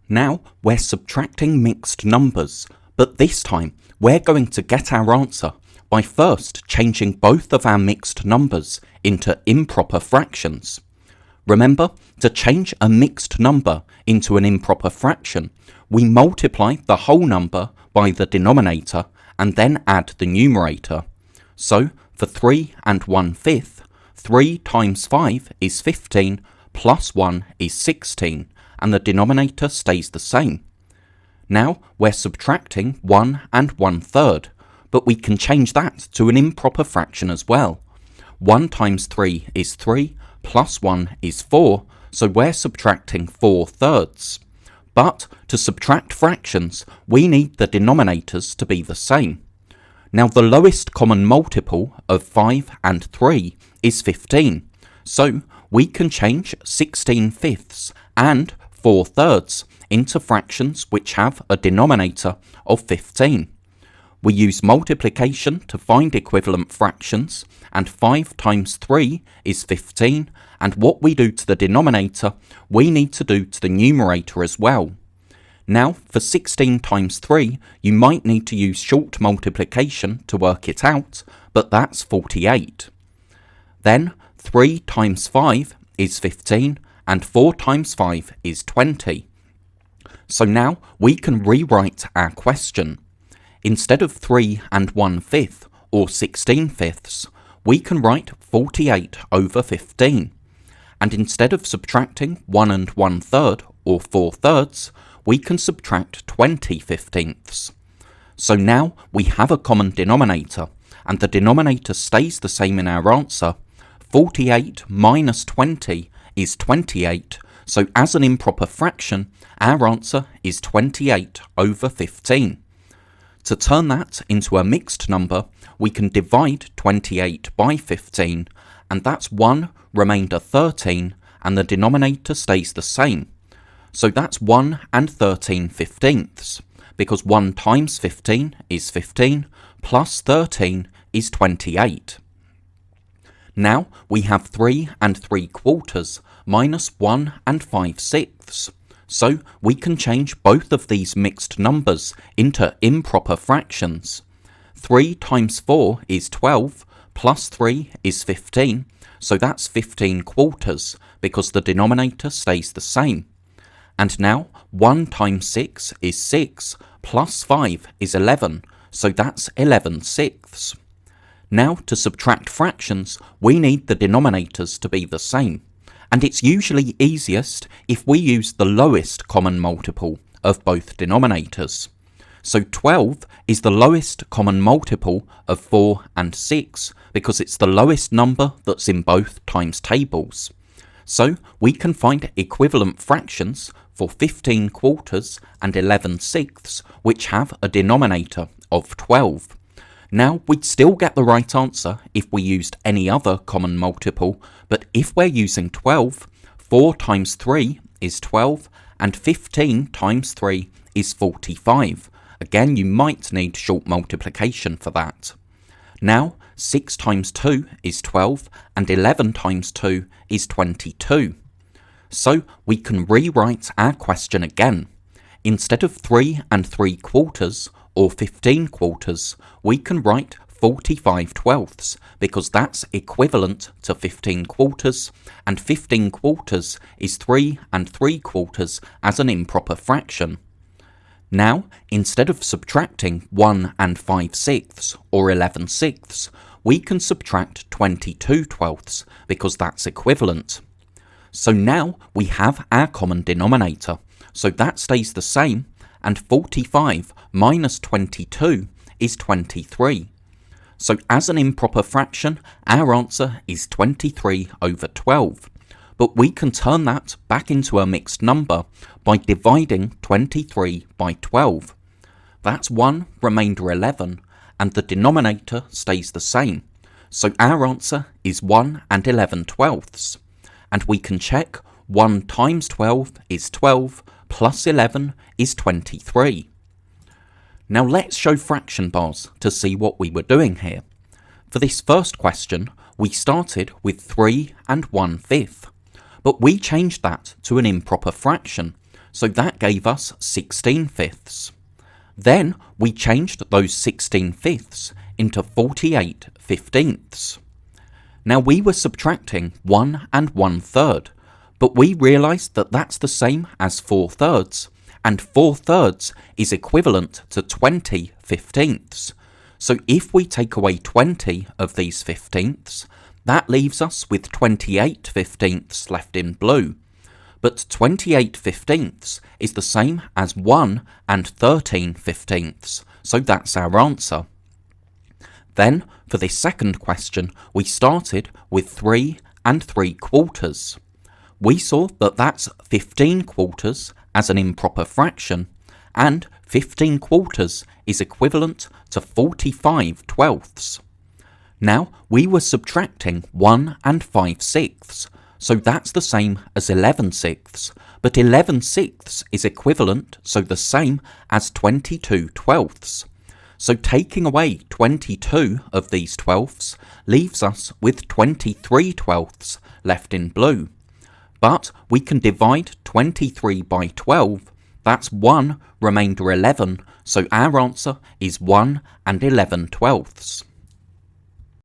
Now we're subtracting mixed numbers, but this time we're going to get our answer by first changing both of our mixed numbers into improper fractions. Remember, to change a mixed number into an improper fraction, we multiply the whole number by the denominator and then add the numerator. So for 3 1/5, 3 times 5 is 15 plus 1 is 16, and the denominator stays the same. Now we're subtracting 1 1/3, but we can change that to an improper fraction as well. 1 times 3 is 3, plus 1 is 4, so we're subtracting 4/3. But to subtract fractions, we need the denominators to be the same. Now the lowest common multiple of 5 and 3 is 15, so we can change 16/5 and 4/3 into fractions which have a denominator of 15. We use multiplication to find equivalent fractions, and 5 times 3 is 15, and what we do to the denominator, we need to do to the numerator as well. Now, for 16 times 3, you might need to use short multiplication to work it out, but that's 48. Then, 3 times 5 is 15, and 4 times 5 is 20. So now we can rewrite our question. Instead of 3 1/5 or 16/5, we can write 48 over 15. And instead of subtracting 1 1/3 or 4/3, we can subtract 20/15. So now we have a common denominator, and the denominator stays the same in our answer. 48 minus 20 is 28, so as an improper fraction, our answer is 28 over 15. To turn that into a mixed number, we can divide 28 by 15, and that's 1 remainder 13, and the denominator stays the same. So that's 1 13/15, because 1 times 15 is 15, plus 13 is 28. Now we have 3 3/4 minus 1 5/6. So we can change both of these mixed numbers into improper fractions. 3 times 4 is 12, plus 3 is 15, so that's 15/4, because the denominator stays the same. And now 1 times 6 is 6, plus 5 is 11, so that's 11/6. Now to subtract fractions, we need the denominators to be the same. And it's usually easiest if we use the lowest common multiple of both denominators. So 12 is the lowest common multiple of 4 and 6 because it's the lowest number that's in both times tables. So we can find equivalent fractions for 15/4 and 11/6 which have a denominator of 12. Now, we'd still get the right answer if we used any other common multiple, but if we're using 12, 4 times 3 is 12, and 15 times 3 is 45. Again, you might need short multiplication for that. Now, 6 times 2 is 12, and 11 times 2 is 22. So, we can rewrite our question again. Instead of 3 3/4, or 15/4, we can write 45/12 because that's equivalent to 15/4, and 15/4 is 3 3/4 as an improper fraction. Now, instead of subtracting 1 5/6 or 11/6, we can subtract 22/12 because that's equivalent. So now we have our common denominator, so that stays the same, and 45 minus 22 is 23. So as an improper fraction, our answer is 23 over 12. But we can turn that back into a mixed number by dividing 23 by 12. That's 1 remainder 11, and the denominator stays the same. So our answer is 1 11/12. And we can check 1 times 12 is 12, plus 11 is 23. Now let's show fraction bars to see what we were doing here. For this first question, we started with 3 1/5, but we changed that to an improper fraction, so that gave us 16 fifths. Then we changed those 16 fifths into 48 fifteenths. Now we were subtracting 1 and 1/3, but we realised that that's the same as 4/3, and 4/3 is equivalent to 20 fifteenths. So if we take away 20 of these fifteenths, that leaves us with 28 fifteenths left in blue. But 28 fifteenths is the same as 1 and 13 fifteenths, so that's our answer. Then, for this second question, we started with 3 and 3/4. We saw that that's 15 quarters as an improper fraction, and 15 quarters is equivalent to 45 twelfths. Now, we were subtracting 1 and 5/6, so that's the same as 11 sixths, but 11 sixths is equivalent, so the same as 22 twelfths. So taking away 22 of these twelfths leaves us with 23 twelfths left in blue. But we can divide 23 by 12, that's 1 remainder 11, so our answer is 1 and 11 twelfths.